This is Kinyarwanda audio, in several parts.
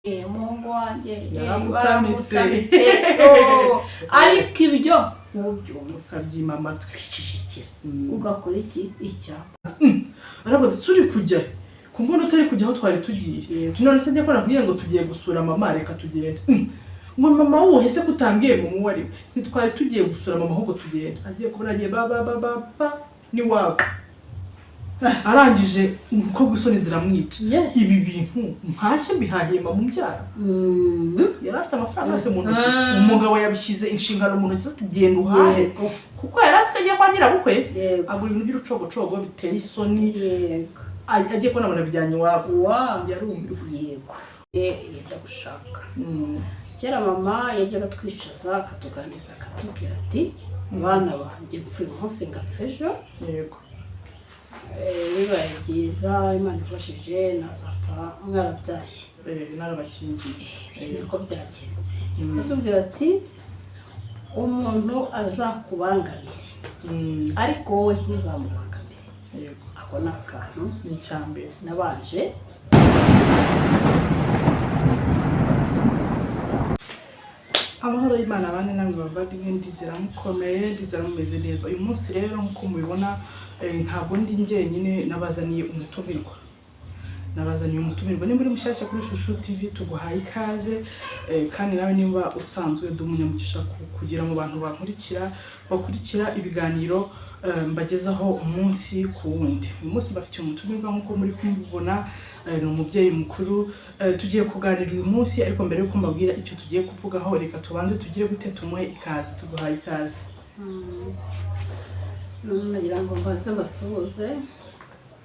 Mungu wanjye yaramutamitse ariko ibyo ntubyumva ukabyima amatwi ugakora iki icyapa aravuga suri kujya kumbona utari kujya aho twari tugiye none se njya kora kugira ngo tugiye gusura mama reka tugende ngo mama wuhe se kutambwiye mu muwari ntitwari tugiye gusura mama ahubwo tugenda agiye kubona agiye ba ni wabo arangije uko gusoni ziramwica ibi bintu ntashye bihahiye mu byara yarafite amafaranga yose mu ntoki umugabo yabishyize inshingano mu ntoki zitagenda uhahe kuko yarasikagiye kwa nyirabukwe agura ibintu by'urucogocogo biteye isoni agiye kubona abona bijyanye iwabo yarumirwa yego yajya gushaka kera mama yajyaga twicaza akatuganiriza akatubwira ati bana banjye mfuye umunsi ngapfejo yego bibaye byiza Imana ifashije nazapfa mwarabyaye narabashyingiye niko byagenze atubwira ati umuntu azakubangamire ariko wowe ntizamubangamire yego ako ni akantu ni icyambere nabanje amahoro y'Imana abane namwe bavandimwe ndizera mukomeye ndizera mumeze neza uyu munsi rero nkuko mubibona ntabwo ndi njyenyine nabazaniye umutumirwa nimba uri mushyashya kuri Shushu TV tuguhaye ikaze kandi nawe nimba usanzwe dumunyamugisha kugira mu bantu bakurikira ibiganiro mbagezaho umunsi ku wundi uyu munsi bafite umutumirwa nkuko muri kumubona ni umubyeyi mukuru tugiye kuganira uyu munsi ariko mbere yuko mbabwira icyo tugiye kuvugaho reka tubanze tugire gute tumuhe ikaze tuguhaye ikaze nagira ngo mbaze basuhuze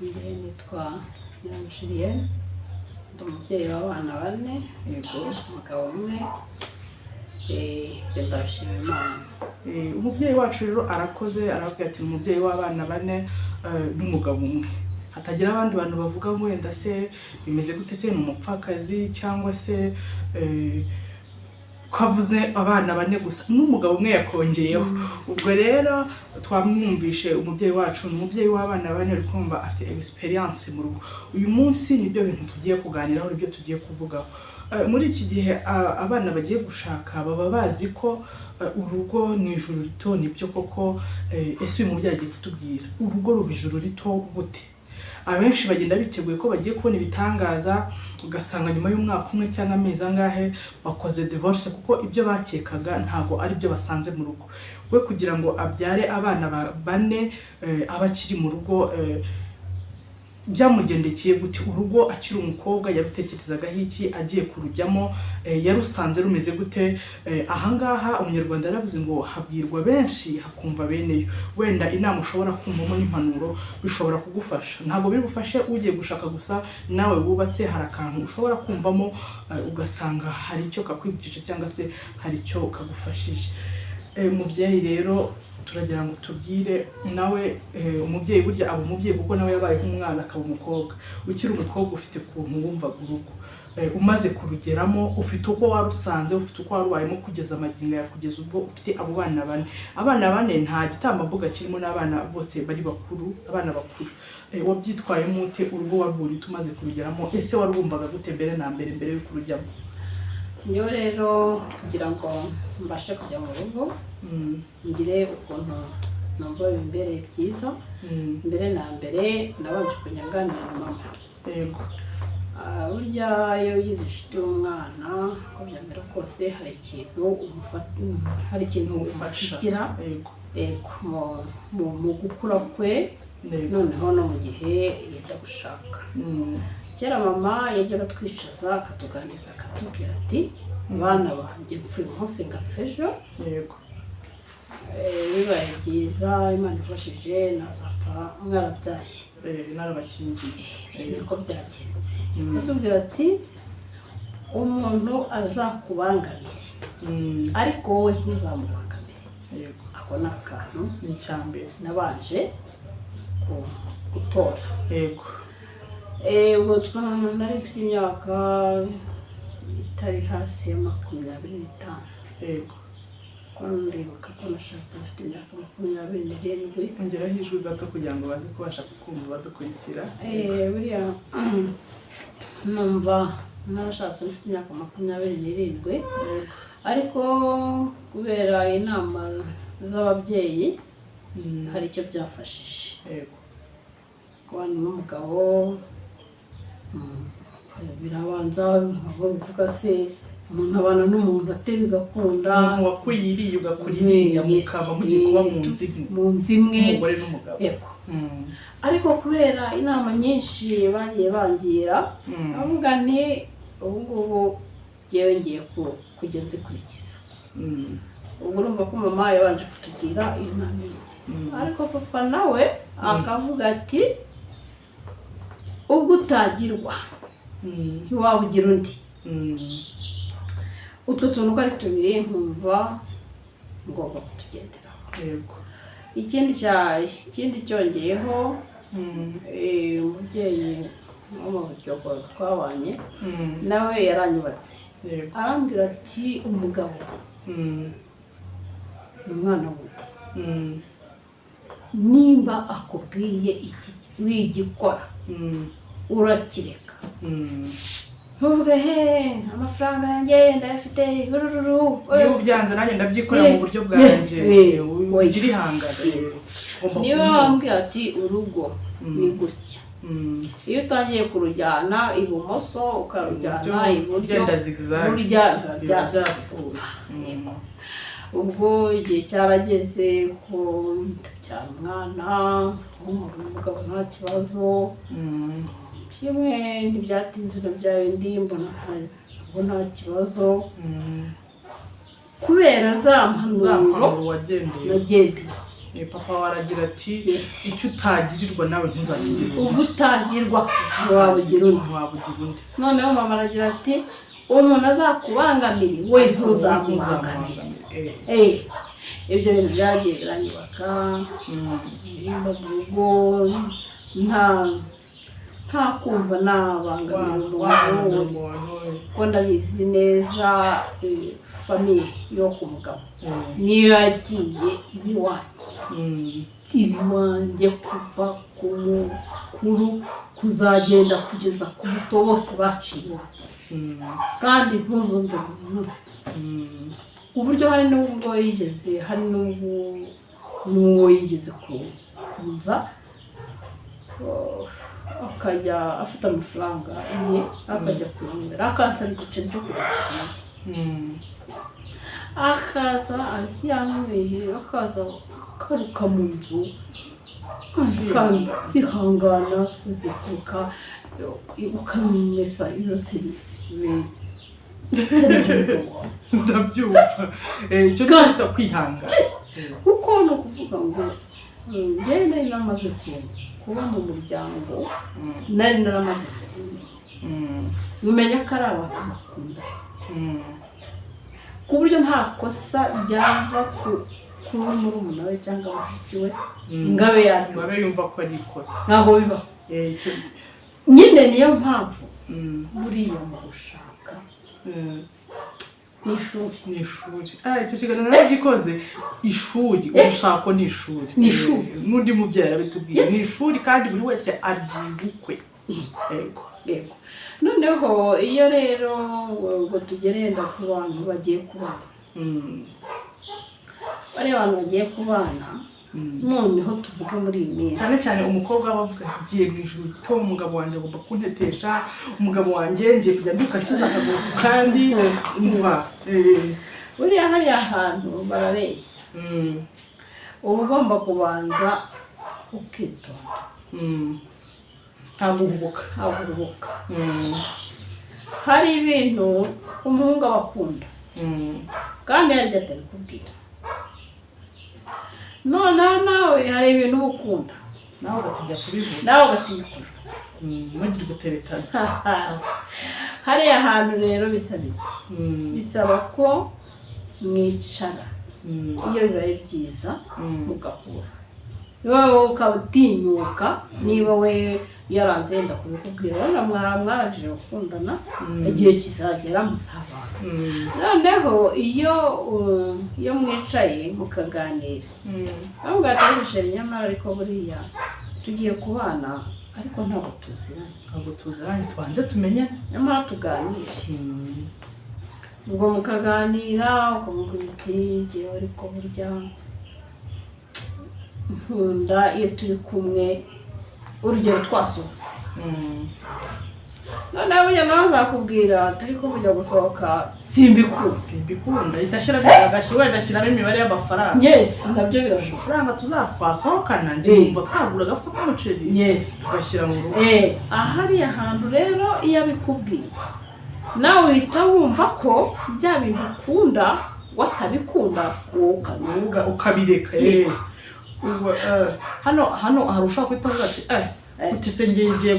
njye nitwa Julienne ndi umubyeyi w'abana 4 yego umugabo umwe ndashima Imana umubyeyi wacu rero arakoze aravuga ati umubyeyi w'abana 4 n'umugabo umwe hatagira abandi bantu bavuga ngo wenda se bimeze gute se n'umupfakazi cyangwa se kwavuze abana 4 gusa n'umugabo umwe yakongeyeho ubwo rero twamwumvishe umubyeyi wacu n'umubyeyi w'abana 4 rukumva afite experience mu rugo uyu munsi nibyo bintu tugiye kuganiraho nibyo tugiye kuvugaho muri iki gihe abana bagiye gushaka baba bazi ko urugo ni ijuru rito nibyo koko ese uyu mubyeyi agiye kutubwira urugo ruba ijuru rito gute abenshi bagenda biteguye ko bagiye kubona ibitangaza ugasanga nyuma y'umwaka umwe cyangwa amezi angahe bakoze divorce kuko ibyo bakekaga ntago ari byo basanze mu rugo we kugira ngo abyare abana 4 abakiri mu rugo byamugendekeye gute urugo akiri umukobwa yarutekerezaga hiki agiye kurujyamo yarusanze rumeze gute ahangaha umunyarwanda yaravuze ngo habwirwa benshi hakumva beneyo wenda inama ushobora kumvamo n'impanuro bishobora kugufasha ntabwo biri bufashe ugiye gushaka gusa nawe wubatse hari akantu ushobora kumvamo ugasanga hari icyo kakwibukije cyangwa se hari icyo kagufashije umubyeyi rero turagira ngo tubwire nawe umubyeyi burya aba umubyeyi kuko nawe yabaye nk'umwana akaba umukobwa ukiri umukobwa ufite kuntu wumvaga urugo umaze kurugeramo ufite uko warusanze ufite uko warubayemo kugeza amagingo ya kugeza ubwo ufite abo bana 4 abana 4 nta gitambambuga kirimo n'abana bose bari bakuru abana bakuru wabyitwayemo ute urugo warubonye tumaze kurugeramo ese warubumvaga gute mbere na mbere yo kurujyamo niyo rero kugira ngo mbashe kujya mu rugo ngire ukuntu numva imbere byiza mbere na mbere nabanje kunyanganira mama yego burya iyo yize inshuti y'umwana ko byamera kose hari ikintu umusigira mu gukura kwe noneho no mu gihe yajya gushaka kera mama yajyaga twicaza akatuganiriza akatubwira ati bana banjye mfuye umunsi ngapfejo yego bibaye byiza Imana ifashije nazapfa mwarabyaye narabashyingiye niko byagenze atubwira ati umuntu azakubangamire ariko wowe ntizamubangamire yego ako ni akantu ni icyambere nabanje gutora yego ubwo nari mfite imyaka itari hasi ya 25 yego ko ndibuka ko nashatse mfite imyaka 27 ongeraho ijwi gato kugira ngo baze kubasha kukumva badukurikira buriya numva narashatse mfite imyaka 27 ariko kubera inama z'ababyeyi hari icyo byafashije kubana n'umugabo birabanza bivuga se umuntu abana n'umuntu atari gakunda umuntu wakuririye ugakuririye mukaba mugiye kuba mu nzi imwe umugore n'umugabo ariko kubera inama nyinshi bagiye bangira avuga nti ubu ngubu ngewe ngiye kujya nzikurikiza ubwo urumva ko mama yabanje kutugira inama ariko papa nawe akavuga ati ubwo utagirwa ntiwawugira undi utwo tuntu ko ari tubiri nkumva ngomba kutugenderaho yego ikindi cyongeyeho umubyeyi wo mu buryo twabanye nawe yaranyubatse arambwira ati umugabo umwana muto nimba akubwiye iki wigikora urakireka ntuvuge amafaranga yanjye ndayafite niba ubyanze nanjye ndabyikorera mu buryo bwanjye ugira ihangane niba wambwira ati urugo ni gutya iyo utangiye kurujyana ibumoso ukarujyana iburyo burya byapfuye ubwo igihe cyarageze ko ndabyara umwana umugabo nta kibazo kimwe ntibyatinze nabyaye ndi mbona nta kibazo kubera za mpanuro nagendeye papa waragira ati icyo utagirirwa nawe ntuzakigirirwa ubwo utagirwa ntiwabugira undi noneho mama aragira ati umuntu azakubangamira we ntuzamubangamire ibyo bintu byagiye biranyubaka mu rugo nta kumva nabangamira umuntu ko ndabizi neza famiye yo ku mugabo niyo yagiye ibiwanjye kuva ku mukuru kuzagenda kugeza ku muto bose baciwe kandi ntuzumve umuntu uburyo hari n'ubwo yigeze hari n'uwo yigeze kuza akajya afite amafaranga ye akajya kuyamera akaza igiceri cyo kujya akaza yanyweye akaza akaruka mu nzu kandi ihangana uzikuka ukamumesa ibirotsi ndabyumva icyo twita kwihangana kuko ni ukuvuga ngo njyewe nari namaze kuba mu muryango nari naramaze kumenya ko ari abantu bakunda ku buryo nta kosa ryava kuri murumuna we cyangwa mushiki we ngabe yumva ko ari ikosa ntabwo bibaho nyine niyo mpamvu buriya mu gushaka ni ishuri icyo kiganiro naragikoze ishuri ubushako ni ishuri n'undi mubyeyi arabitubwiye ni ishuri kandi buri wese aryibukwe yego noneho iyo rero ngo tugerenda ku bantu bagiye kubana bariya abantu bagiye kubana noneho tuvuga muri iyi minsi cyane cyane umukobwa aba avuga agiye mu ijuru to umugabo wanjye agomba kuntetesha umugabo wanjye ngiye kujya mbyuka akiza akaguru kandi umva buriya hariya hantu barabeshya uba ugomba kubanza ukitonda ntaguhubuka hari ibintu umuhungu aba akunda kandi hari ibyo atabikubwira noneho nawe hari ibintu uba ukunda nawe ugatinya kubivuga ntugire guteretana hariya hantu rero bisaba iki bisaba ko mwicara iyo bibaye byiza mugahura wowe ukaba utinyuka niba we yaranze yenda kubikubwira wenda mwarangije gukundana igihe kizagera musabana noneho iyo mwicaye mukaganira ntabwo gatari gushira nyamara ariko buriya tugiye kubana ariko ntabwo tuziranye tubanze tumenye nyamara tuganire ubwo mukaganira ukamubwira uti ngewe ariko burya nkunda iyo turi kumwe urugero twasohotse noneho burya nawe azakubwira turi ko bujya gusohoka simbikunda itashyiramo agashyiramo imibare y'amafaranga nabyo birashoboka amafaranga twasohokana njye numva twagura agafuka k'umuceri ugashyira mu rugo ahariya hantu rero iyo abikubwiye nawe uhita wumva ko bya bintu ukunda watabikunda wowe ukabireka hano hari ushaka guhita uvuga ati uti se ngiye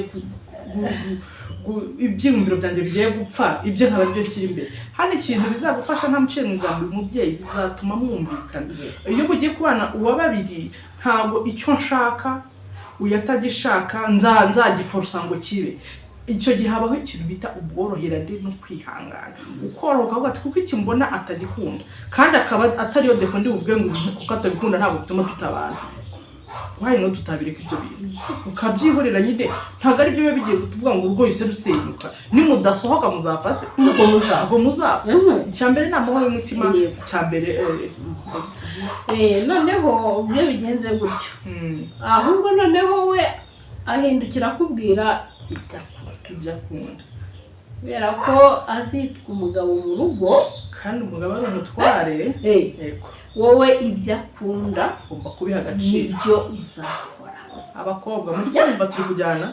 ibyiyumviro byanjye bigiye gupfa ibyo nkaba byo nshyira imbere hano ikintu bizagufasha nta muciye mu ijambo umubyeyi bizatuma mwumvikana iyo ugiye kubana uwa babiri ntabwo icyo nshaka uyu atagishaka nzagiforosa ngo kibe icyo gihe habaho ikintu bita ubworoherane no kwihangana ukoroka ukavuga ati kuko iki mbona atagikunda kandi akaba atariyo defo ndi buvuge ngo kuko atabikunda ntabwo bituma tutabana wayi no tutabireka ibyo bintu ukabyihorera nyine ntabwo ari byo biba bigiye kutuvuga ngo urugo yise rusenyuka nimudasohoka muzapfa se ubwo muzapfa icya mbere ni amahoro y'umutima icya mbere noneho ubwo bigenze gutyo ahubwo noneho we ahindukira akubwira ibyo akunda kubera ko azitwa umugabo mu rugo kandi umugabo ari umutware wowe ibyo akunda ugomba kubiha agaciro nibyo uzakora abakobwa muri kumva turi kujyana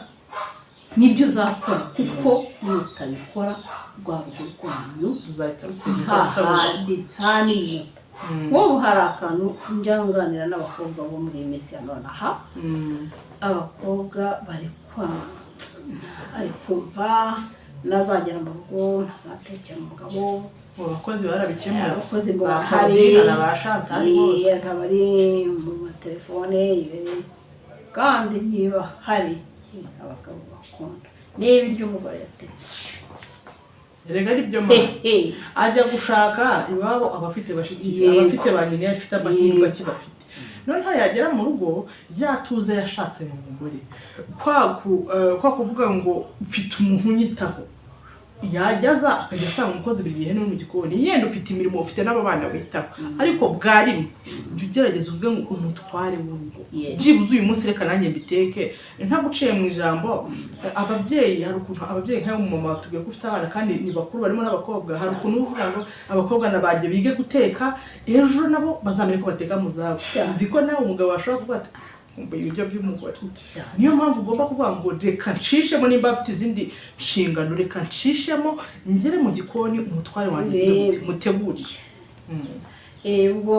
nibyo uzakora kuko nutabikora rwa rugo rwanyu ruzahita rusenyuka nta n'inyota wowe hari akantu njyanganira n'abakobwa bo muri iyi minsi ya none aha abakobwa ari kumva nazagera mu rugo ntazatekera umugabo abakozi barabikemuye abakozi ngo bahari azaba ari mu matelefone kandi niba hari abagabo bakunda niba ibyo umugore yatetse erega ari byo mama ajya gushaka iwabo abafite bashiki abafite ba nyine afite amahirwe akibafite none yagera mu rugo yatuze yashatse mu mugore kwa kuvuga ngo mfite umuntu unyitaho yajyaza akajya asanga umukozi buri gihe no mu gikoni yenda ufite imirimo ufite n'abana witaho ariko bwarimo jya ugerageza uvuge ngo umutware w'urugo byibuze uyu munsi reka nanjye mbiteke nta guciye mu ijambo ababyeyi hari ukuntu ababyeyi nk'ayo mu mama batubwiye ko ufite abana kandi ni bakuru barimo n'abakobwa hari ukuntu uvuga ngo abakobwa nabajye bige guteka ejo nabo bazamenye ko bateka mu zabo uzi ko nawe umugabo washobora kuvuga ati ibiryo by'umugore niyo mpamvu ugomba kuvuga ngo reka nshishemo nimba afite izindi nshingano reka nshishemo ngere mu gikoni umutware wanjye muteguriye ubwo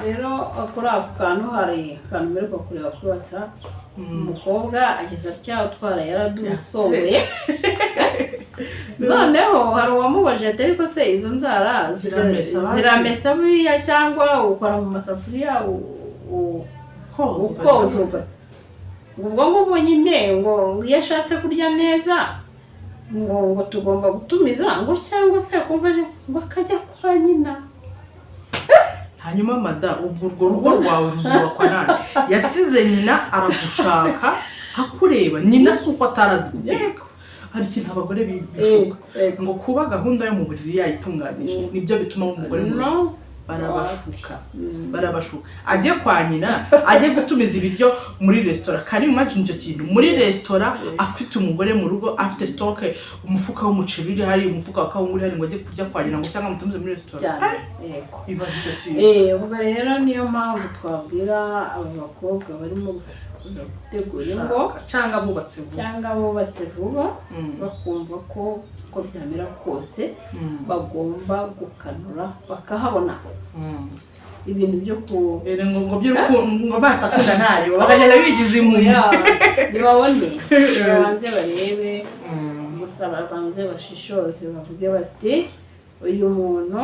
rero kuri ako kantu hari akantu mperuka kureba kuri WhatsApp umukobwa ageze atya utwara yaradusohoye noneho hari uwamubajije ati ariko se izo nzara ziramesa buriya cyangwa ukora mu masafuriya ukojoga ubwo ngubwo nyine ngo iyo ashatse kurya neza ngo tugomba gutumiza ngo cyangwa se kumva ngo akajya kwa nyina hanyuma mada ubwo urwo rugo rwawe ruzubakwa nande yasize nyina aragushaka akureba nyina si uko atarazi guteka hari ikintu abagore bishuka ngo kuba gahunda yo mu buriri yayitunganyije nibyo bituma umugore barabashuka ajye kwa nyina ajye gutumiza ibiryo muri resitora kandi imagine icyo kintu muri resitora afite umugore mu rugo afite stock umufuka w'umuceri uri hari umufuka wa kawunga uri hari ngo ajye kurya kwa nyina ngo cyangwa mutumize muri resitora ibaze icyo kintu ubwo rero niyo mpamvu twabwira aba bakobwa barimo gutegura ingo cyangwa bubatse vuba bakumva ko uko byamera kose bagomba gukanura bakahabona ibintu byo ngo basakunda ntari bakagenda bigize impumu ntibabone babanze barebe gusa babanze bashishoze bavuge bati uyu muntu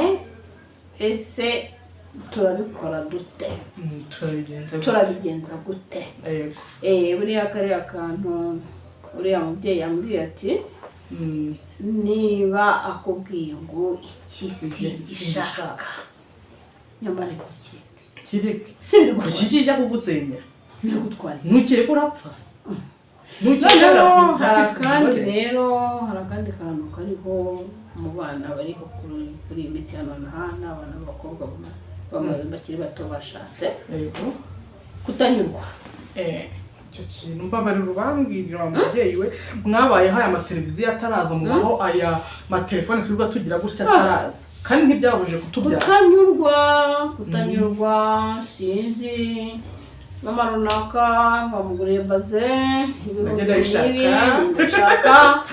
ese turabikora dute turabigenza gute buriya kariya kantu uriya mubyeyi yambwiye ati niba akubwiye ngo iki gishaka nyamara kireke kuki kijya kugusenyera nagutwara ntukire ko urapfa noneho hari akandi kantu kariho mu bana bariho kuri iyi minsi ya none n'abana b'abakobwa bakiri bato bashatse kutanyurwa. Icyo kintu mbabarira ubambwirira wa mubyeyi we mwabayeho aya mateleviziyo ataraza mubaho aya matelefone twirirwa tugira gutya ataraza kandi ntibyabuje kutubyara. Kutanyurwa sinzi mama runaka bamuguriye baze ndashaka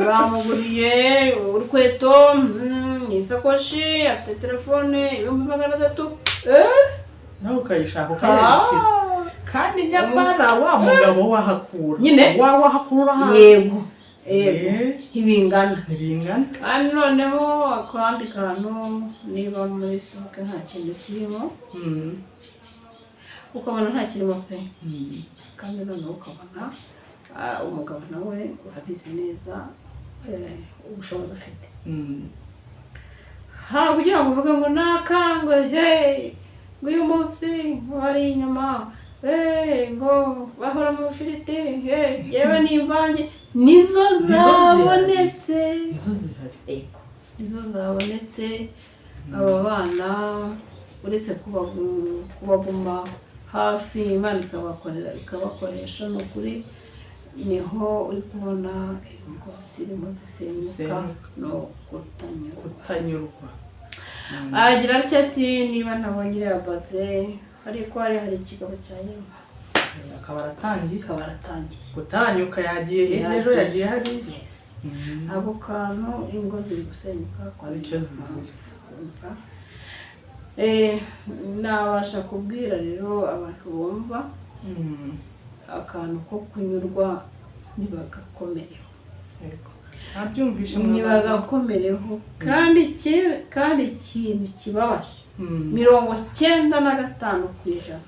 bamuguriye urukweto isakoshi afite telefone 300 nawe ukayishaka ukayishyira kandi nyamara wa mugabo wahakura nyine wahakura hasi. Yego ntibingana kandi noneho akandi kantu niba muri stoke nta kintu kirimo ukabona nta kirimo pe kandi noneho ukabona umugabo nawe urabizi neza ubushobozi afite kugira ngo uvuge ngo nakangwe ngo uyu munsi wari inyuma ngo bahora mu firiti yewe n'imvange nizo zabonetse aba bana uretse kubaguma hafi Imana ikabakoresha ni ukuri niho uri kubona ingo zirimo zisenyuka no kutanyurwa. Aragira ati niba ntabonye iriya baze ariko hari ikigabo cya yema akaba aratangiye gutanyuka yagiye rero yagiye hari abo kantu ingo ziri gusenyuka aricyo zizumva. Nabasha kubwira rero abantu bumva akantu ko kunyurwa ntibagakomereho ntibagakomereho kandi ikintu kibabaje 95%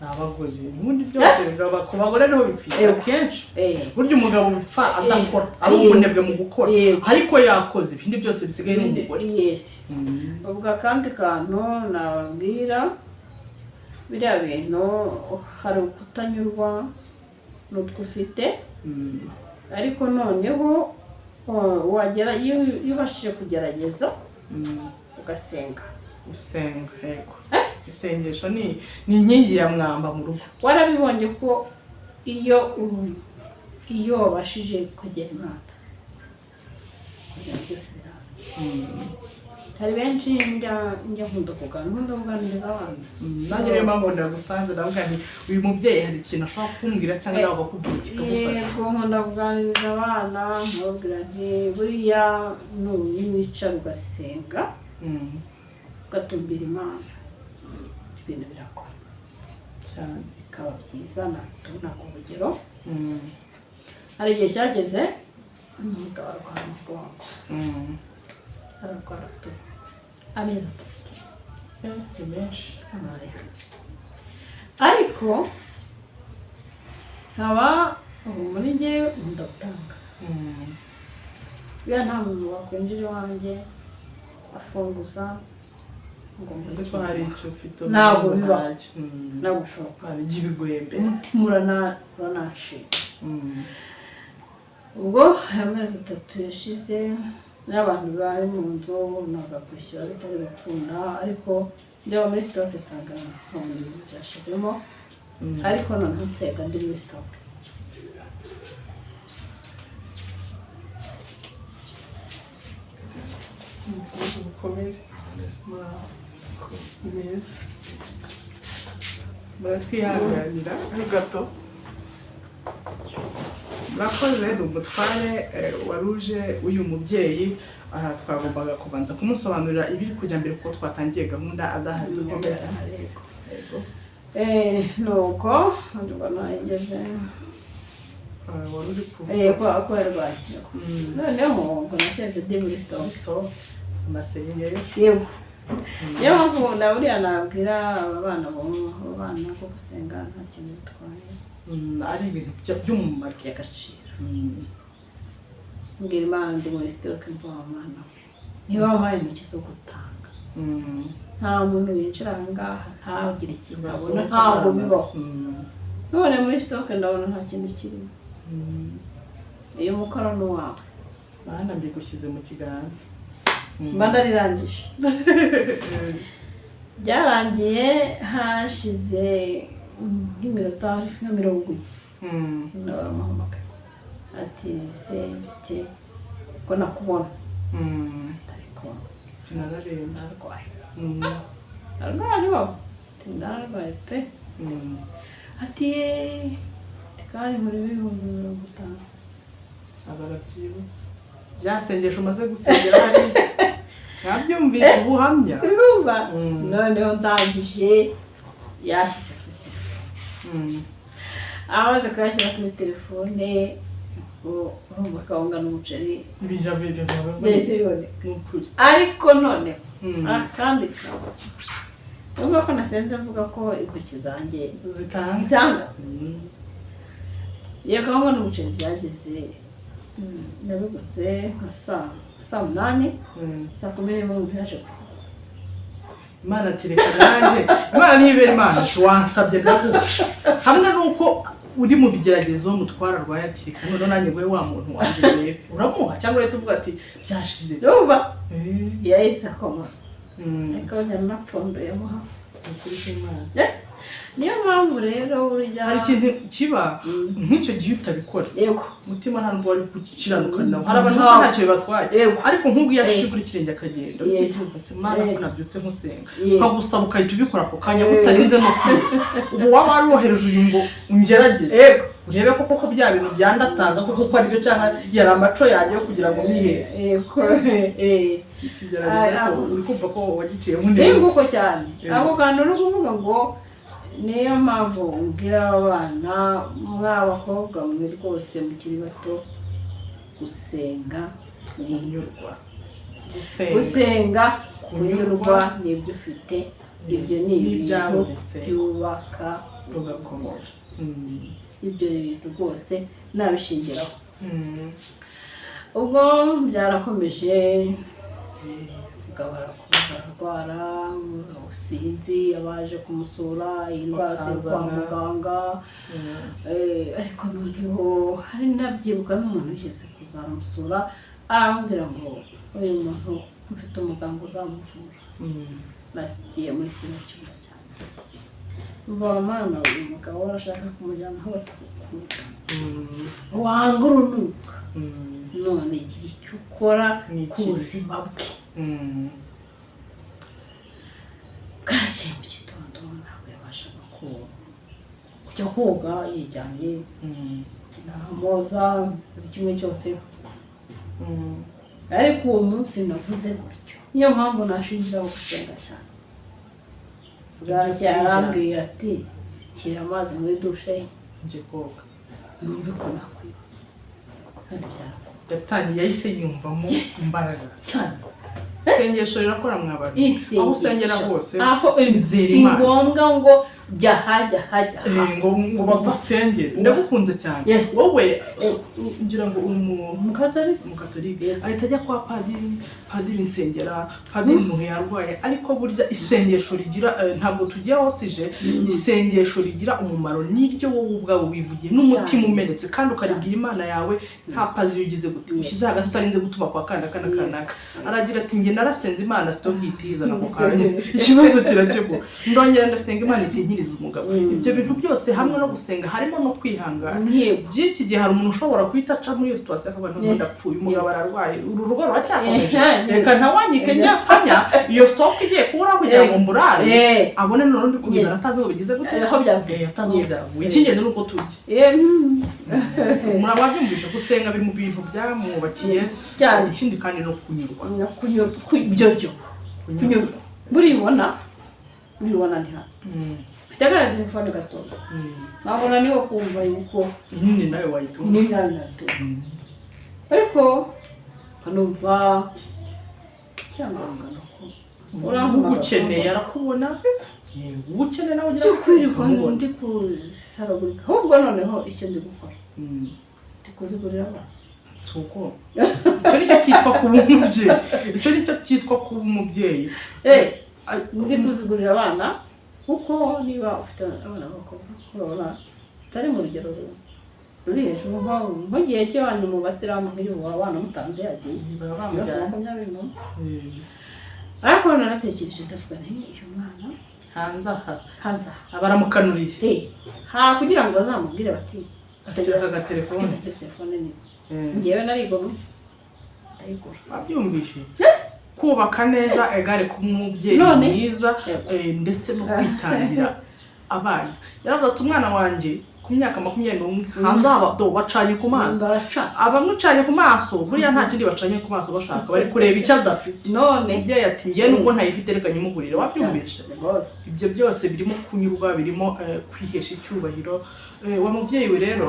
abagore ubundi byose bigaba ku bagore niho bipfira kenshi burya umugabo bipfa adakora ari umunebwe mu gukora ariko yakoze ibindi byose bisigaye n'umugore. ubwo kandi kantu nababwira biriya bintu hari ukutanyurwa n'utwo ufite ariko noneho wagera iyo ubashije kugerageza ugasenga yego isengesho ni inkingi ya mwamba mu rugo. Warabibonye ko iyo wabashije kugera Imana byose biraza. Hari benshi njya nkunda kuganiriza abantu nanjye niyo mpamvu ndagusanze ndavuga nti uyu mubyeyi hari ikintu ashobora kumbwira cyangwa nawe akakubwira kikagufasha. Yego nkunda kuganiriza abana nkababwira nti buriya niwicara ugasenga ugatumbira Imana ibintu birakora cyane bikaba byiza. Natuna ku rugero hari igihe cyageze umugabo arwara umugongo ararwara pe amezi 3 menshi ariko nkaba muri njyewe nkunda gutanga nta muntu wakwinjira iwanjye afunguza Ese ko hari icyo ufite ntabwo biba ntabwo ushoboka hari igibigwembe umutima uranashira. Ubwo amezi 3 yashize n'abantu bari mu nzu nagakwishyura bitari gukunda ariko ndeba muri stock nsanga byashizemo ariko noneho nsega ndi muri stock. baratwihanganira gato. Murakoze umutware waruje uyu mubyeyi twagombaga kubanza kumusobanurira ibiri kujya mbere kuko twatangiye gahunda adahari dukomeza. Nuko ndubona igeze waruri kuvuga ko yarwaye noneho ngo nasenze ndi muri stock amasengesho. Yego niyo mpamvu buriya nabwira abana ko gusenga nta kintu bitwaye ari ibintu by'umumaro by'agaciro. Mbwira Imana ndi muri stock mvamana niba wampaye intoki zo gutanga nta muntu winjira aha ngaha ntagire ikintu abona ntabwo bibaho none muri stoke ndabona nta kintu kirimo. Iyo mukoro ni uwawe. Bana mbigushyize mu kiganza. Mba ndarirangije. Byarangiye hashize nk'iminota hafi nka 50. Ndabamuhamagaye ati sente ko nakubona. Ariko sinararemba arwaye. Arwaye baba. Tindarwaye pe. Ati kandi muri 2050. Abarabyibutse. Byasengesho umaze gusengera hari. Nabyumvise ubuhamya. Urumva? Noneho ndangije yashyize kuri telefone. Amaze kuyashyira kuri telefone urumva kawunga n'umuceri. Bijabije Ndetse ariko none akandi urumva ko nasenze mvuga ko intoki zanjye zitanga. Iyo kawunga n'umuceri byageze nabiguze nka saa 8 saa 10 yaje gusa. Imana tireka nanjye Imana nibera Imana wansabye ndavuga hamwe nuko uri mu bigeragezo mutwara rwayatirika none nanjye gwe wa muntu wanjye uramuha cyangwa leta uvuga ati byashize urumva yahise akoma ariko napfunduye muha kuri Imana. Niyo mpamvu rero urya hari ikintu kiba nk'icyo gihe utabikora yego umutima nta nubwo wari gukiranuka nawe hari abantu ntacyo bibatwaye ariko nk'ubwo yashigura ikirenge akagenda ufite Imana ko nabyutse nkusenga nkagusaba ukahita ubikora ako kanya utarinze no kwiga ubu waba warohereje uyu ngo ungerageze yego urebe koko bya bintu byandatanga koko ari byo cyangwa yari amaco yanjye yo kugira ngo nihere yego ikigerageza ko uri kumva ko wagiciyemo neza yego cyane ako kantu no kuvuga ngo niyo mpamvu mbwira abana mw'abakobwa mwe rwose mukiri bato gusenga kunyurwa kunyurwa n'ibyo ufite ibyo ni ibintu byubaka ugakomera ibyo bintu rwose nabishingiraho. Ubwo byarakomeje gabara kurwara ubusinzi abaje kumusura indwara se kwa muganga ariko noneho hari nabyibuka n'umuntu ugeze kuzamusura arambwira ngo uyu muntu mfite umuganga uzamuvura. Nasigiye muri kino cyumba cyane mva mwana uyu mugabo warashaka kumujyana aho batakukunda wanga urunuka none gira icyo ukora ku buzima bwe. Bwakeye mu gitondo ntabwo yabashaga kujya koga yijyanye namoza buri kimwe cyose ariko uwo munsi navuze gutyo niyo mpamvu nashingiraho gusenga cyane. Bwakeye arambwiye ati shyira amazi muri dushe njye koga numve ko nakwiba yatangiye yahise yumvamo imbaraga cyane. Isengesho rirakora mwabana aho usengera hose aho si ngombwa ngo jya hajya ngo bagusengere ndagukunze cyane wowe ngira ngo umukatolika ahita ajya kwa padiri nsengera padiri umuntu yarwaye ariko burya isengesho rigira ntabwo tugiye hosije isengesho rigira umumaro niryo wowe ubwawe wivugiye n'umutima umenetse kandi ukaribwira Imana yawe nta padiri ugize gute ushize hagati utarinze gutuma kwa kanaka aragira ati nge narasenze Imana sitogitiza nako kanya ikibazo kirakemura ndongera ndasenga Imana itinkiriza umugabo. Ibyo bintu byose hamwe no gusenga harimo no kwihangana. By'iki gihe hari umuntu ushobora kwita aca muri iyo situation akabantu ndapfuye umugabo ararwaye uru rugo ruracyakomeje reka ntawanyike nyapanya iyo stock igiye kubura kugira ngo mburare abone none ndi kubizana atazi ngo bigize gute aho byavuye atazi ngo byavuye ikigende nuko tujye murababyumvisha gusenga biri mu bintu byamwubakiye ikindi kandi no kunyurwa ibyo buribona ntiha mfite agara telefone gatoya nabona niho kumva yuko nini nawe wayitunga nini ariko kanumva cyangwa ngano urangukeneye arakubona ukeneye nawe ugira kwirirwa ndi kusaragurika ahubwo noneho icyo ndi gukora ndikuzigurira abana suko icyo nicyo cyitwa kuba umubyeyi icyo nicyo cyitwa kuba umubyeyi ndi kuzigurira abana kuko niba ufite abana b'abakobwa urabona utari mu rugero ruri hejuru nk'igihe cy'iwanyu mu basilamu nk'iyo abana mutanze yagiye makumyabiri n'umwe ariko naratekereje ndavuga nti uyu mwana hanze aha baramukanuriye kugira ngo bazamubwire bati atagera agatelefone ni ngewe narigomwe ndayigura wabyumvishe kubaka neza egare ku mubyeyi mwiza ndetse no kwitangira abana yaravuze ati umwana wanjye ku myaka 21 hanze abado bacanye ku maso abamucanye ku maso buriya nta kindi bacanye ku maso bashaka bari kureba icyo adafite none umubyeyi ati ngiye nubwo ntayifite reka nyimugurire wabyumvishe ibyo byose birimo kunyurwa birimo kwihesha icyubahiro wa mubyeyi we rero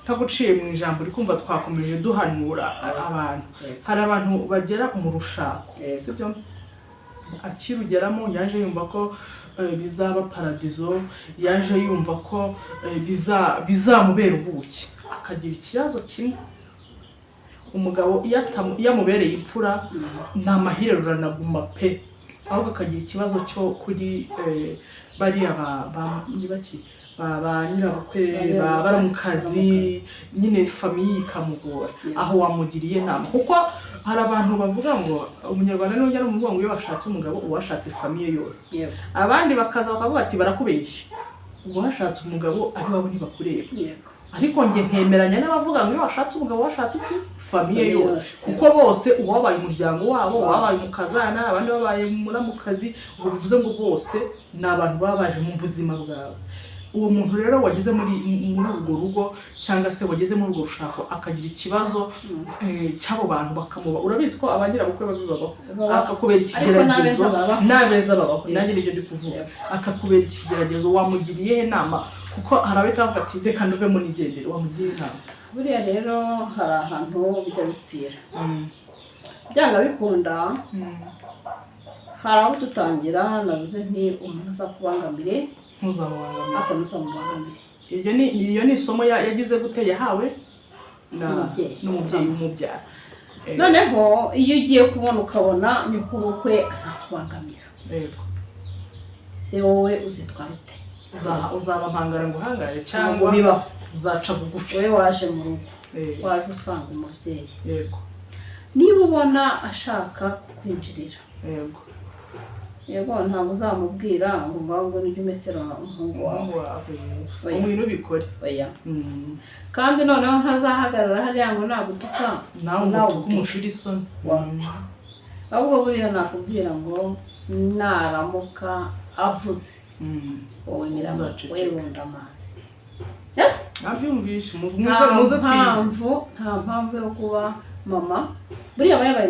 nta guciye mu ijambo rikumva twakomeje duhanura abantu hari abantu bagera mu rushako sibyo akirugeramo yaje yumva ko bizaba paradizo yaje yumva ko bizamubera ubuki akagira ikibazo kimwe umugabo iyo amubereye imfura nta mahire ruranaguma pe ahubwo akagira ikibazo cyo kuri bariya ba nyirabukwe baramukazi nyine famiye ikamugora aho wamugiriye nama kuko hari abantu bavuga ngo umunyarwanda n'ujya ari umuvuga ngo iyo washatse umugabo uwashatse famiye yose abandi bakaza bakavuga ati barakubeshya uwashatse umugabo ari wawe ntibakureba ariko njye ntemeranya n'abavuga ngo iyo washatse umugabo washatse iki famiye yose kuko bose uwabaye umuryango wabo uwabaye umukazana abandi babaye muramukazi ubwo bivuze ngo bose ni abantu babaje mu buzima bwawe uwo muntu rero wageze muri urwo rugo cyangwa se wageze muri urwo rushako akagira ikibazo cy'abo bantu bakamuba urabizi ko abanyirabukwe babibabaho akakubera ikigeragezo n'abeza babaho nanjye nibyo ndi kuvuga akakubera ikigeragezo wamugiriye inama kuko harabita bavuga ati reka nduve muri igendere wamugiriye inama buriya rero hari ahantu bijya bipfira byanga bikunda hari aho dutangira navuze nti umuntu aza kubangamire ntuzamubangamiye iyo ni isomo yagize gute yahawe n'umubyeyi umubyara noneho iyo ugiye kubona ukabona nyukubukwe azakubangamira se wowe uzitwara ute uzaba mpangara ngo uhangare cyangwa uzaca bugufi wowe waje mu rugo waje usanga umubyeyi niba ubona ashaka kwinjirira yego ntabwo uzamubwira ngo ngo nijye umesera umuhungu wawe ibintu bikore kandi noneho ntazahagarara hariya ngo nagutuka nawe umushira isoni ahubwo buriya nakubwira ngo naramuka avuze wowe wirunda amazi nabyumvishe nta mpamvu yo kuba mama buriya abayabaye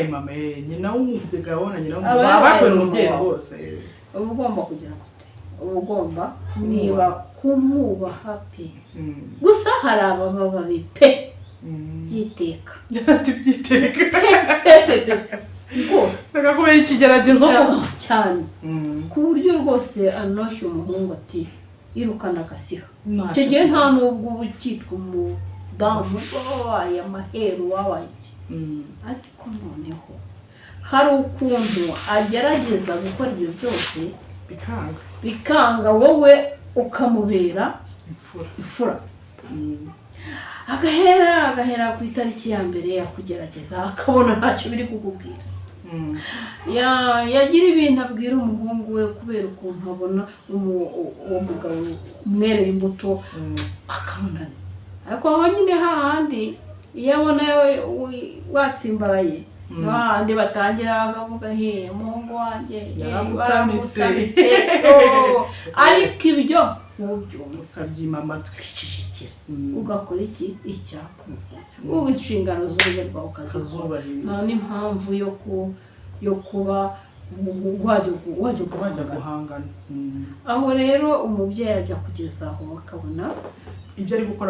mama nyina w'umubega wona nyina w'umubega bakwera umubyeyi rwose uba ugomba kugira gute uba ugomba niba kumwubaha pe gusa hari abababi pe byiteka rwose akakubera ikigeragezo cyane ku buryo rwose anoshye umuhungu ati irukana agasiha icyo gihe nta nubwo uba ukitwa umudamu wabaye amaheru wabaye ariko noneho hari ukuntu agerageza gukora ibyo byose bikanga wowe ukamubera imfura agahera ku itariki ya mbere yakugerageza akabona ntacyo biri kukubwira yagira ibintu abwira umuhungu we kubera ukuntu abona uwo mugabo umwerera imbuto akabona ariko aho nyine hahandi iyo abona watsimbaraye hahandi batangira bakavuga umuhungu wanjye baramutse ariko ibyo ntubyumve ukabyima amatwi ugakora icyakuza ubu inshingano z'urugo rwawe ukazubahiriza nta n'impamvu yo kuba wajya guhangana aho rero umubyeyi ajya kugeza aho akabona ibyo ari gukora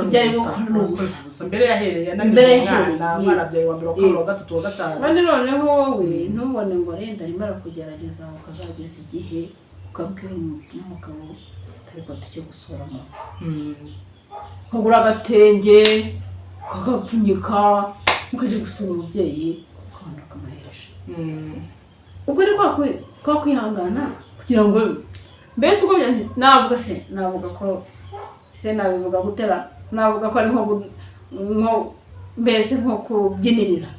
n'ubusa mbere yahereye umwana abyaye wa mbere wa kabiri wa gatatu wa gatanu kandi noneho wowe ntubone ngo renda arimo arakugerageza ukazageza igihe ukabwira n'umugabo ariko tujye gusuramo ukagura agatenge ukagapfunyika ukajya gusura umubyeyi ukabona ukamuhereje ubwo ni kwa kwihangana kugira ngo mbese ubwo navuga ko se nabivuga gutera navuga ko ari nko mbese nko kubyinirira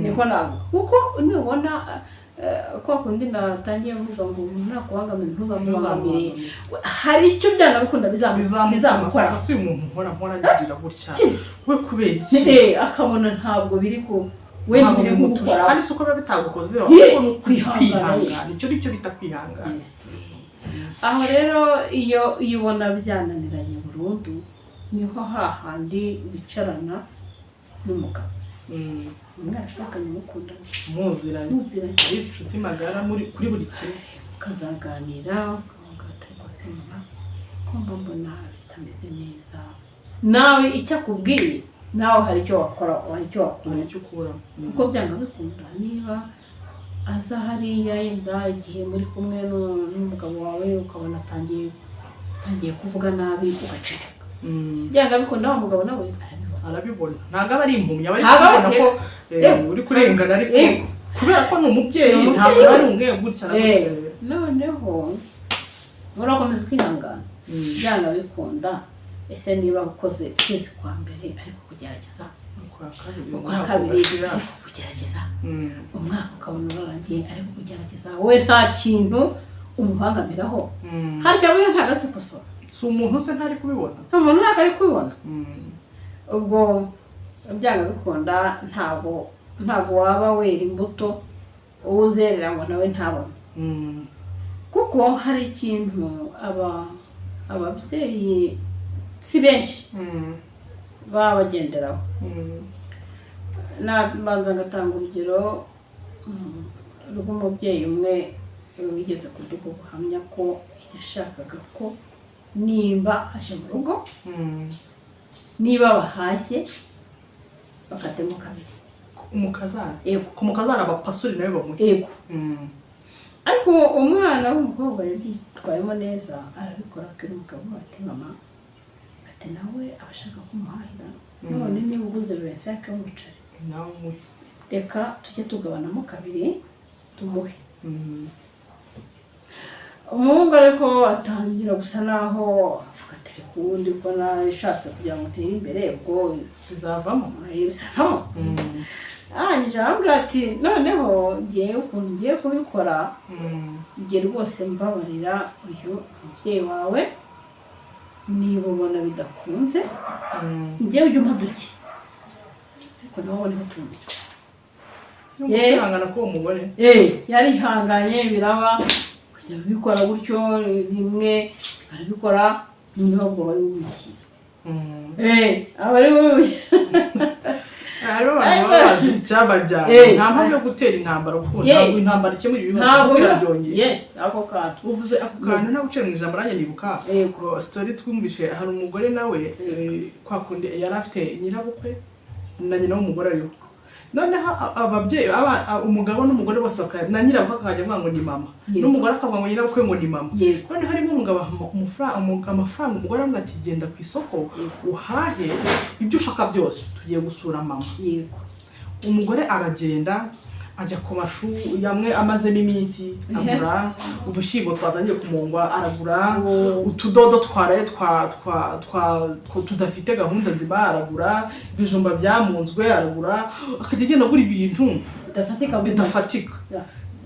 niko navuga kuko nibona kwa kundi natangiye mvuga ngo nakubangamira ntuzamubangamire hari icyo byanga bikunda bizamukora uyu muntu nkora ngirira gutya we kubera iki akabona ntabwo biri ku we biri gukora ari suko biba bitagukozeho ariko kwihangana icyo nicyo bita kwihangana. Aho rero iyo ubona byananiranye burundu niho hahandi bicarana n'umugabo mwashakanye mukundana muziranye ari inshuti magara kuri buri kimwe ukazaganira ukavuga ati rwose mama ko mbona bitameze neza nawe icyo akubwiye nawe hari icyo wakora icyo ukura kuko byanga bikunda niba aza hariya yenda igihe muri kumwe n'umugabo wawe ukabona atangiye kuvuga nabi ugaceceka byanga bikunda wa mugabo nawe arabibona ntabwo aba ari impumyi aba ari kubona ko uri kurengana ariko kubera ko ni umubyeyi ntabwo ari umwe gutya noneho urakomeza kwihangana byanga bikunda ese niba ukoze kwezi kwa mbere ariko kugerageza kwa kabiri ariko kugerageza umwaka ukabona urarangiye ariko kugerageza wowe nta kintu umubangamiraho harya we ntabwo azi gukosora si umuntu se ntari kubibona umuntu ntabwo ari kubibona ubwo byanga bikunda ntabwo waba wera imbuto uzerera ngo nawe ntabone kuko hari ikintu ababyeyi si benshi baba bagenderaho nabanza ngatanga urugero rw'umubyeyi umwe wigeze kuduha ubuhamya ko yashakaga ko nimba aje mu rugo niba bahashye bakatemo kabiri umukazana yego ku mukazana abapasuri nawe bamuhe yego ariko umwana w'umukobwa yabyitwayemo neza arabikora akiri umugabo ati mama ati nawe abashaka kumuhahira none niba uguze rurensac w'umuceri nawe umuhe reka tujye tugabanamo kabiri tumuhe umuhungu ariko atangira gusa naho avuga ati kundi ko nashatse kugira ngo ntere imbere ubwo bizavamo arangije arambwira ati noneho ngiye ukuntu ngiye kubikora ngiye rwose mbabarira uyu mubyeyi wawe niba ubona bidakunze ngiye ujye umpa duke ariko nawe ubone utundi yihangana ko uwo mugore yarihanganye biraba kujya bikora gutyo rimwe arabikora niba ubwo bari bumushyira aba ari bumushyira hariho abantu baba bazi icyabajyanye nta mpamvu yo gutera intambara kuko ntabwo intambara ikemura ibibazo kuko irabyongera ako kantu uvuze ako kantu ntabwo uciye mu ijambo nanjye nibuka sitori twumvishe hari umugore nawe kwa kundi yari afite nyirabukwe na nyina w'umugore ariho noneho ababyeyi umugabo n'umugore bose na nyirabukwe akajya avuga ngo ni mama n'umugore akavuga ngo nyirabukwe ngo ni mama noneho harimo umugabo amafaranga umugore amwe ati genda ku isoko uhahe ibyo ushaka byose tugiye gusura mama umugore aragenda ajya ku mashu yamwe amazemo iminsi agura udushyimbo twatangiye kumungwa aragura utudodo twaraye tudafite gahunda nzima aragura ibijumba byamunzwe aragura akajya agenda agura ibintu bidafatika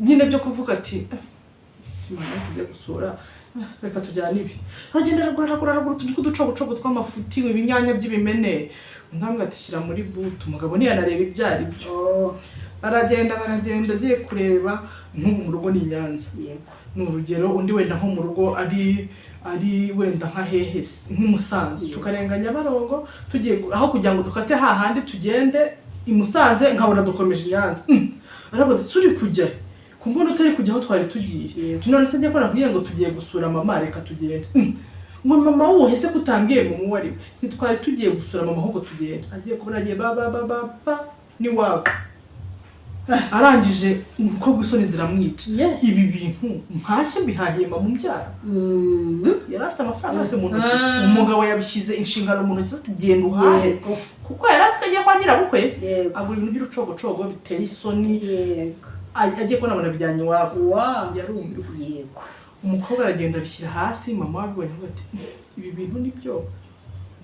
nyine byo kuvuga ati tujya gusura reka tujyane ibi agenda aragura utuntu tw'uducogocogo tw'amafuti ibinyanya by'ibimene ntambwe ati shyira muri butu umugabo ntiyanareba ibyo ari byo baragenda agiye kureba nk'ubu mu rugo ni i Nyanza ni urugero undi wenda nko mu rugo ari wenda nka hehesi nk'i Musanze tukarenga Nyabarongo tugiye aho kugira ngo dukate hahandi tugende i Musanze nkabona dukomeje i Nyanza aravuga ati suri kujya kumbona utari kujya aho twari tugiye none se njye ko nakubwiye ngo tugiye gusura mama reka tugende ngo mama wuhe se kutambwiye mu wari ntitwari tugiye gusura mama ahubwo tugende agiye kubona agiye ba ni wabo arangije umukobwa isoni ziramwica ibi bintu mpashye mbihahiye mama umbyara yari afite amafaranga yose mu ntoki umugabo yabishyize inshingano mu ntoki zitagenda uhahe kuko yari azi ko agiye kwa nyirabukwe agura ibintu by'urucogocogo biteye isoni agiye kubona abona bijyanye iwabo yarumirwa umukobwa aragenda abishyira hasi mama wabibonye avuga ati ibi bintu ni byo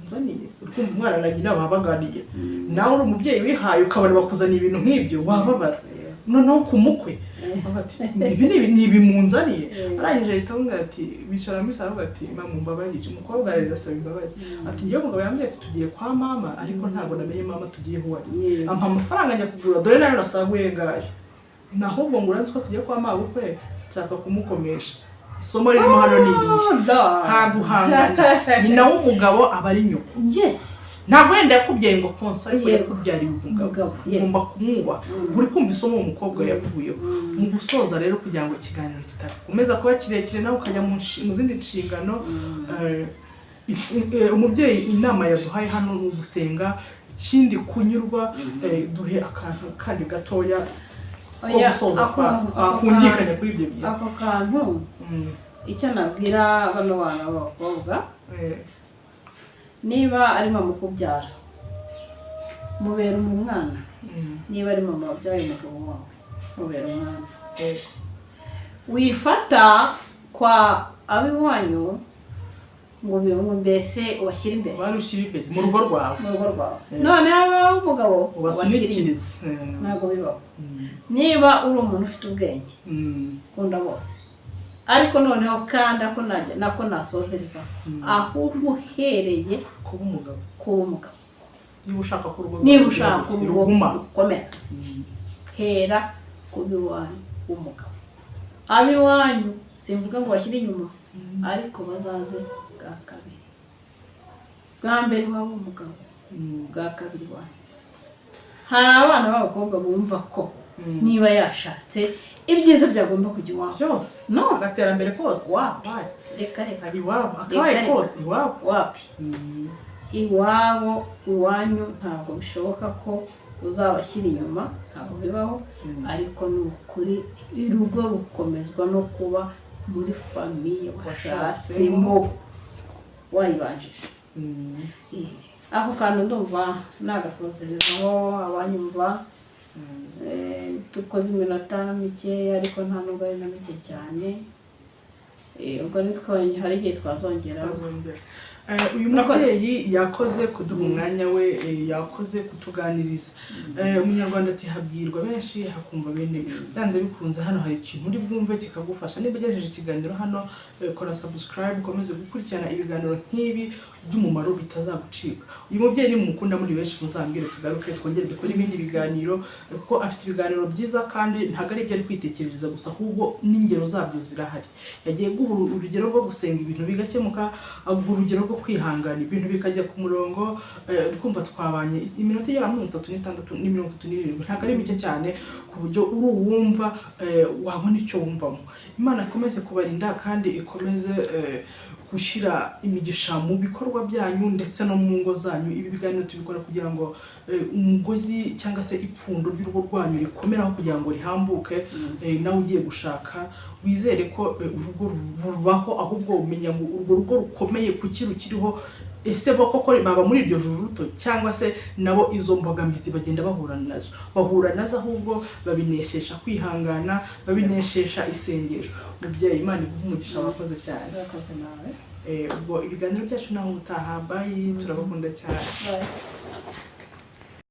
nzaniye uri kumva umwana na nyina babaganiye nawe uri umubyeyi wihaye ukabona bakuzaniye ibintu nk'ibyo wababara noneho ku mukwe ni ibimunzaniye arangije ahita avuga ati bicara muri salo ati mama mbabarije umukobwa arasaba imbabazi ati ngiye umugabo yambwiye ati tugiye kwa mama ariko ntabwo namenye mama tugiye ho ari ampa amafaranga njya kugura dore nayo nasaguye ngayo naho ubwo ngo uranzi ko tugiye kwa mama bukwe nshaka kumukomesha isomo ririmo hano ni irihe nta guhangana nyina w'umugabo aba ari nyoko ntabwo wenda yakubyaye ngo konsa ariko yakubyariye umugabo ugomba kumwubaha uri kumva isomo uwo mukobwa yavuyeho mu gusoza rero kugira ngo ikiganiro kitakomeza kuba kirekire nawe ukajya mu zindi nshingano umubyeyi inama yaduhaye hano ni ugusenga ikindi kunyurwa duhe akantu kandi gatoya ko gusoza twakungikanya kuri ibyo bintu ako kantu icyo nabwira bano bana b'abakobwa niba ari mama ukubyara mubera umwana niba ari mama wabyaye umugabo wawe mubera umwana wifata kwa abiwanyu ngo mbese ubashyire imbere mu rugo rwawe none haba umugabo ubasunikirize ntabwo bibaho niba uri umuntu ufite ubwenge kunda bose ariko noneho kandi nako nasozereza ahubwo uhereye kuba umugabo niba ushaka ko urugo rukomera hera kuba iwanyu w'umugabo abiwanyu simvuga ngo bashyire inyuma ariko bazaze bwa kabiri bwa mbere waba umugabo bwa kabiri wanyu hari abana b'abakobwa bumva ko niba yashatse ibyiza byagomba kujya iwabo byose agaterambere kose reka iwabo akabaye kose wapi iwabo iwanyu ntabwo bishoboka ko uzabashyira inyuma ntabwo bibaho ariko ni ukuri urugo rukomezwa no kuba muri famiye washatsemo wayibanjije ako kantu ndumva nagasozerezaho abanyumva dukoze iminota mikeya ariko nta nubwo ari na mike cyane ubwo hari igihe twazongera uyu mubyeyi yakoze kuduha umwanya we yakoze kutuganiriza umunyarwanda ati habwirwa benshi hakumva bene byanze bikunze hano hari ikintu uri bwumve kikagufasha niba ugejeje ikiganiro hano kora subscribe ukomeze gukurikirana ibiganiro nk'ibi by'umumaro bitazagucika uyu mubyeyi ni mukunda muri benshi muzambwire tugaruke twongere dukore ibindi biganiro kuko afite ibiganiro byiza kandi ntabwo ari ibyo ari kwitekerereza gusa ahubwo n'ingero zabyo zirahari yagiye guha urugero rwo gusenga ibintu bigakemuka aguha urugero rwo kwihangana ibintu bikajya ku murongo twumva twabanye iminota igera muri 36 ni 37 ntabwo ari mike cyane ku buryo uri uwumva wabona icyo wumvamo Imana ikomeze kubarinda kandi ikomeze gushyira imigisha mu bikorwa byanyu ndetse no mu ngo zanyu ibi biganiro tubikora kugira ngo umugozi cyangwa se ipfundo ry'urugo rwanyu rikomeraho kugira ngo rihambuke nawe ugiye gushaka wizere ko urugo rubaho ahubwo umenya ngo urwo rugo rukomeye kuki rukiriho ese koko baba muri iryo juru ruto cyangwa se nabo izo mbogamizi bagenda bahura nazo ahubwo babineshesha kwihangana babineshesha isengesho mubyeyi Imana iguhe umugisha wakoze cyane yakoze nawe ubwo ibiganiro byacu naho utaha bye turabakunda cyane